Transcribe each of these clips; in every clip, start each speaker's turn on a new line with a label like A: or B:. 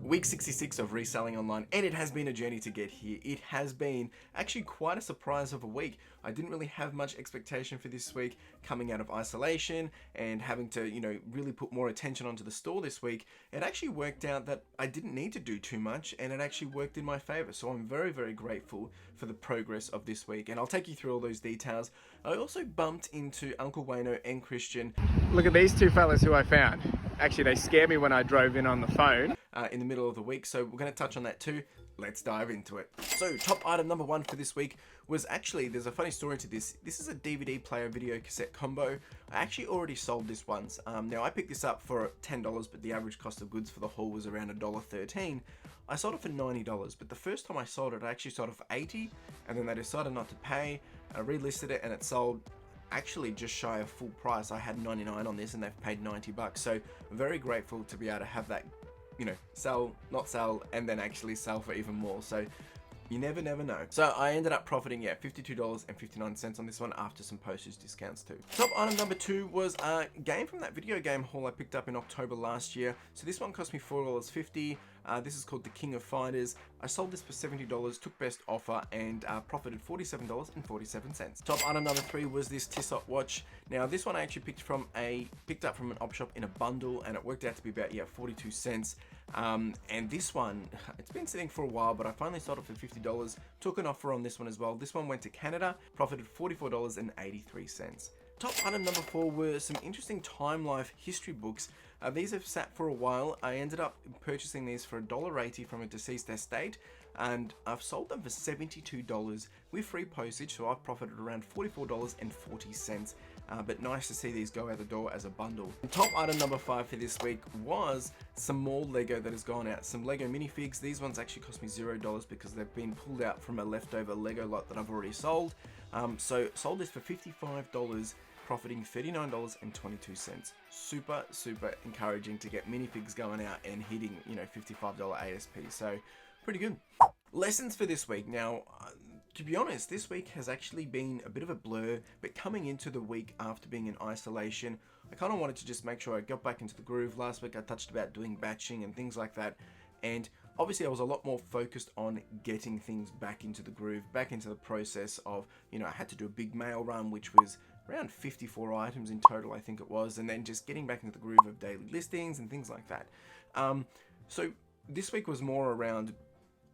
A: Week 66 of Reselling Online, and it has been a journey to get here. It has been actually quite a surprise of a week. I didn't really have much expectation for this week, coming out of isolation and having to, really put more attention onto the store this week. It actually worked out that I didn't need to do too much, and it actually worked in my favor. So I'm very, very grateful for the progress of this week, and I'll take you through all those details. I also bumped into Uncle Wayno and Christian.
B: Look at these two fellas who I found. Actually, they scared me when I drove in on the phone.
A: In the middle of the week, so we're going to touch on that too. Let's dive into it. So top item number one for this week was actually, there's a funny story to this. This is a DVD player video cassette combo. I actually already sold this once. Now I picked this up for $10, but the average cost of goods for the haul was around $1.13. I sold it for $90, but the first time I sold it, I actually sold it for $80, and then they decided not to pay. I relisted it and it sold actually just shy of full price. I had 99 on this and they've paid 90 bucks. So I'm very grateful to be able to have that, sell, not sell, and then actually sell for even more. So you never know. So I ended up profiting, $52.59 on this one after some postage discounts too. Top item number two was a game from that video game haul I picked up in October last year. So this one cost me $4.50. This is called The King of Fighters. I sold this for $70, took best offer, and profited $47.47. Top item number three was this Tissot watch. Now this one I actually picked up from an op shop in a bundle, and it worked out to be about 42 cents. And this one, it's been sitting for a while, but I finally sold it for $50. Took an offer on this one as well. This one went to Canada, profited $44.83. Top item number four were some interesting Time Life history books. These have sat for a while. I ended up purchasing these for $1.80 from a deceased estate, and I've sold them for $72 with free postage, so I've profited around $44.40. But nice to see these go out the door as a bundle. And top item number five for this week was some more Lego that has gone out. Some Lego minifigs. These ones actually cost me $0 because they've been pulled out from a leftover Lego lot that I've already sold. So sold this for $55, profiting $39.22. Super encouraging to get minifigs going out and hitting, $55 ASP. So pretty good. Lessons for this week. Now, to be honest, this week has actually been a bit of a blur, but coming into the week after being in isolation, I kind of wanted to just make sure I got back into the groove. Last week I touched about doing batching and things like that, and obviously I was a lot more focused on getting things back into the groove, back into the process of, I had to do a big mail run, which was around 54 items in total, I think it was, and then just getting back into the groove of daily listings and things like that. So this week was more around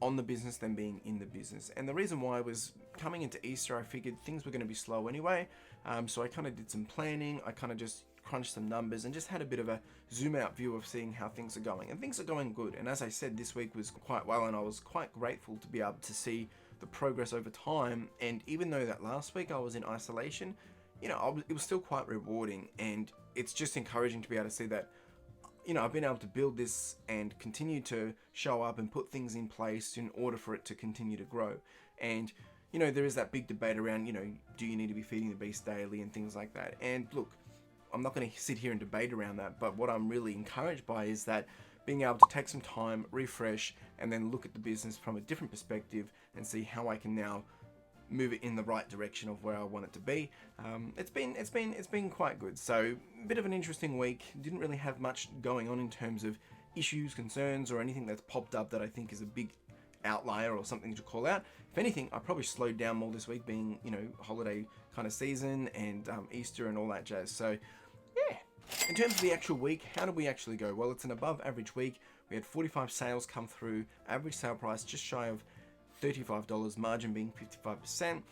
A: on the business than being in the business. And the reason why was coming into Easter, I figured things were going to be slow anyway. So I kind of did some planning. I kind of just crunched some numbers and just had a bit of a zoom out view of seeing how things are going. And things are going good. And as I said, this week was quite well, and I was quite grateful to be able to see the progress over time. And even though that last week I was in isolation, it was still quite rewarding. And it's just encouraging to be able to see that I've been able to build this and continue to show up and put things in place in order for it to continue to grow. And, there is that big debate around, do you need to be feeding the beast daily and things like that? And look, I'm not going to sit here and debate around that, but what I'm really encouraged by is that being able to take some time, refresh, and then look at the business from a different perspective and see how I can now move it in the right direction of where I want it to be. It's been quite good. So a bit of an interesting week. Didn't really have much going on in terms of issues, concerns, or anything that's popped up that I think is a big outlier or something to call out. If anything, I probably slowed down more this week, being holiday kind of season and Easter and all that jazz. So yeah. In terms of the actual week, how did we actually go? Well, it's an above average week. We had 45 sales come through. Average sale price just shy of $35, margin being 55%.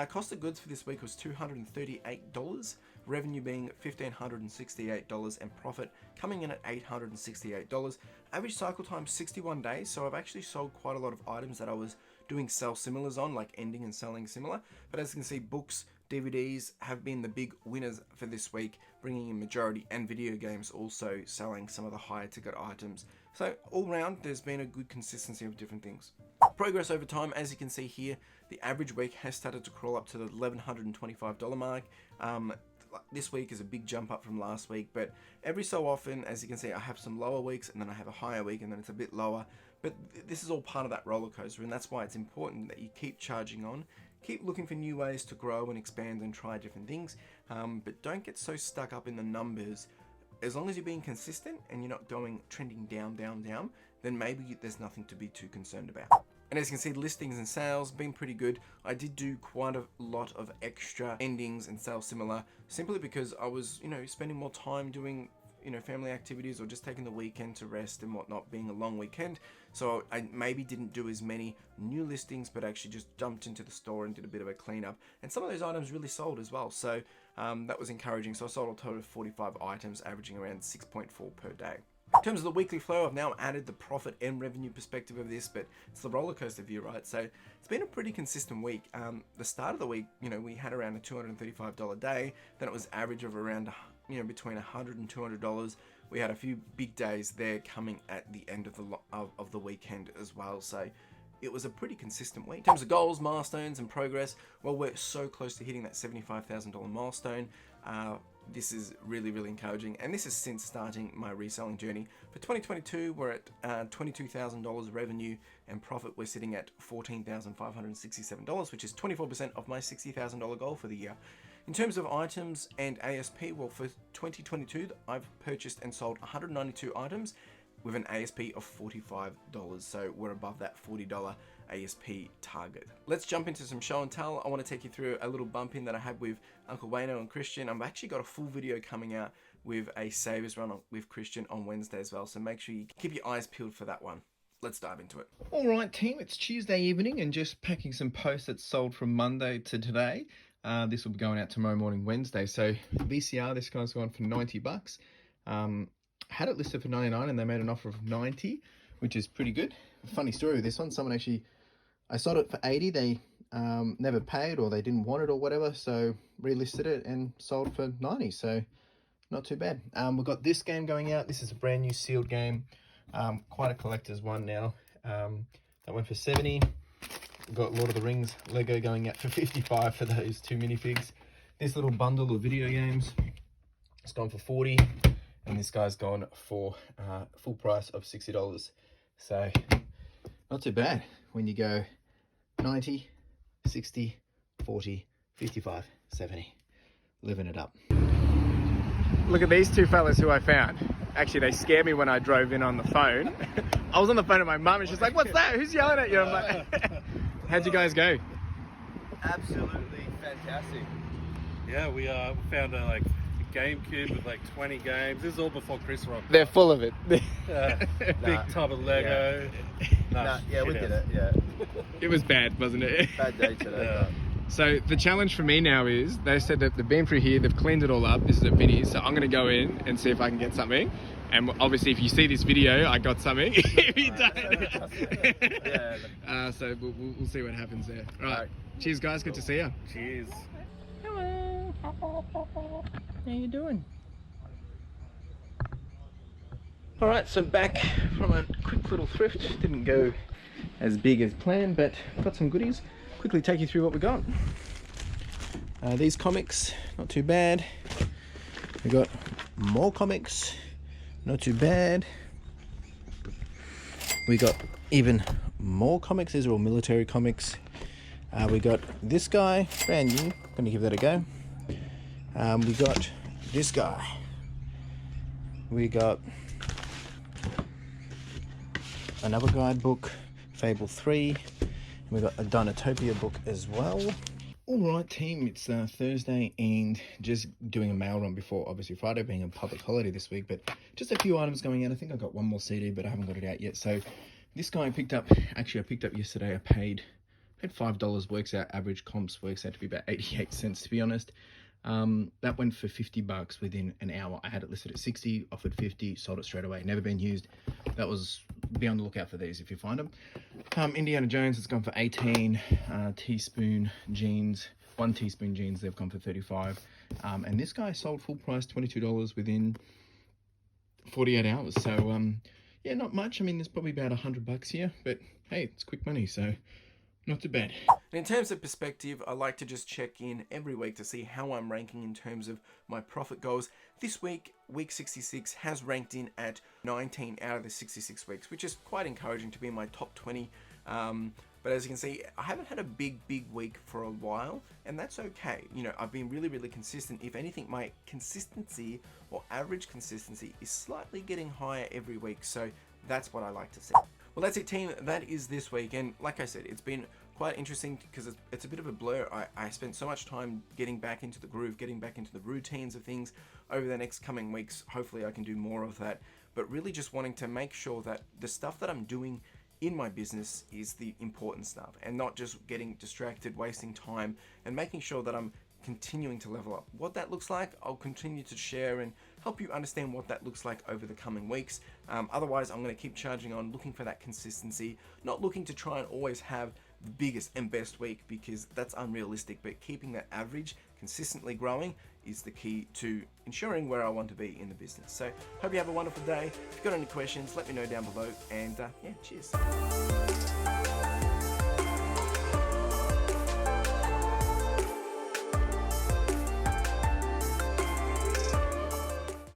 A: Cost of goods for this week was $238, revenue being $1,568, and profit coming in at $868. Average cycle time 61 days, so I've actually sold quite a lot of items that I was doing sell similars on, like ending and selling similar. But as you can see, books, DVDs have been the big winners for this week, bringing in majority, and video games also selling some of the higher ticket items. So all round, there's been a good consistency of different things. Progress over time, as you can see here, the average week has started to crawl up to the $1,125 mark. This week is a big jump up from last week, but every so often, as you can see, I have some lower weeks and then I have a higher week and then it's a bit lower. But this is all part of that roller coaster, and that's why it's important that you keep charging on, keep looking for new ways to grow and expand and try different things, but don't get so stuck up in the numbers. As long as you're being consistent and you're not trending down, then maybe there's nothing to be too concerned about. And as you can see, listings and sales been pretty good. I did do quite a lot of extra endings and sales similar, simply because I was, spending more time doing, family activities or just taking the weekend to rest and whatnot, being a long weekend. So I maybe didn't do as many new listings, but actually just jumped into the store and did a bit of a cleanup. And some of those items really sold as well. So that was encouraging. So I sold a total of 45 items, averaging around 6.4 per day. In terms of the weekly flow, I've now added the profit and revenue perspective of this, but it's the roller coaster view, right? So it's been a pretty consistent week. The start of the week, we had around a $235 day. Then it was average of around, between $100 and $200. We had a few big days there coming at the end of the weekend as well. So it was a pretty consistent week. In terms of goals, milestones, and progress, well, we're so close to hitting that $75,000 milestone. This is really, really encouraging, and this is since starting my reselling journey. For 2022, we're at $22,000 revenue, and profit we're sitting at $14,567, which is 24% of my $60,000 goal for the year. In terms of items and ASP, well, for 2022, I've purchased and sold 192 items with an ASP of $45, so we're above that $40 ASP target. Let's jump into some show and tell. I want to take you through a little bump in that I had with Uncle Wayno and Christian. I've actually got a full video coming out with a savers run with Christian on Wednesday as well, so make sure you keep your eyes peeled for that one. Let's dive into it.
B: All right, team, it's Tuesday evening and just packing some posts that sold from Monday to today. This will be going out tomorrow morning, Wednesday. So VCR, this guy's gone for $90. Had it listed for 99 and they made an offer of 90, which is pretty good. Funny story with this one, someone actually, I sold it for 80, they never paid or they didn't want it or whatever, so relisted it and sold for 90, so not too bad. We've got this game going out. This is a brand new sealed game, quite a collector's one now. That went for 70. We've got Lord of the Rings Lego going out for 55 for those two minifigs. This little bundle of video games, it's gone for 40. And this guy's gone for full price of $60. So not too bad when you go 90, 60, 40, 55, 70. Living it up. Look at these two fellas who I found. Actually, they scared me when I drove in on the phone. I was on the phone with my mum and she's like, "What's that? Who's yelling at you?" I'm like, how'd you guys go?
C: Absolutely fantastic.
D: Yeah, we found a GameCube with 20 games. This is all before Chris rocked.
B: They're full of it.
D: Big tub of Lego.
C: We did it. Yeah.
B: It was bad, wasn't it?
C: Bad day today.
D: Yeah.
B: So the challenge for me now is, they said that they've been through here, they've cleaned it all up. This is at Vinny's, so I'm going to go in and see if I can get something. And obviously, if you see this video, I got something. If you don't,
C: Yeah.
B: so we'll see what happens there. All right. Cheers, guys. Good to see you.
D: Cheers.
B: Hello. How you doing?
A: All right, so back from a quick little thrift. Didn't go as big as planned, but got some goodies. Quickly take you through what we got. These comics, not too bad. We got more comics, not too bad. We got even more comics. These are all military comics. We got this guy, brand new. Gonna give that a go. We got this guy. We got another guidebook, Fable 3. And we got a Dinotopia book as well. Alright team, it's Thursday and just doing a mail run before obviously Friday being a public holiday this week, but just a few items going out. I think I got one more CD, but I haven't got it out yet. So this guy I picked up yesterday. I paid $5, works out, average comps works out to be about 88 cents to be honest. That went for $50 within an hour. I had it listed at 60, offered 50, sold it straight away. Never been used. That was, be on the lookout for these if you find them. Indiana Jones has gone for 18. Teaspoon jeans, 1 teaspoon jeans, they've gone for 35. And this guy sold full price, $22 within 48 hours. So yeah, not much. I mean, there's probably about $100 here, but hey, it's quick money, so not too bad. In terms of perspective, I like to just check in every week to see how I'm ranking in terms of my profit goals. This week, week 66 has ranked in at 19 out of the 66 weeks, which is quite encouraging to be in my top 20. But as you can see, I haven't had a big week for a while, and that's okay. You know, I've been really consistent. If anything, my consistency or average consistency is slightly getting higher every week. So That's what I like to see. Well, that's it, team. That is this week. And like I said, it's been quite interesting because it's a bit of a blur. I spent so much time getting back into the groove, getting back into the routines of things. Over the next coming weeks, hopefully I can do more of that. But really just wanting to make sure that the stuff that I'm doing in my business is the important stuff and not just getting distracted, wasting time, and making sure that I'm continuing to level up. What that looks like, I'll continue to share and help you understand what that looks like over the coming weeks. Otherwise, I'm going to keep charging on, looking for that consistency, not looking to try and always have the biggest and best week because that's unrealistic, but keeping that average consistently growing is the key to ensuring where I want to be in the business. So hope you have a wonderful day. If you've got any questions, let me know down below, and yeah, cheers.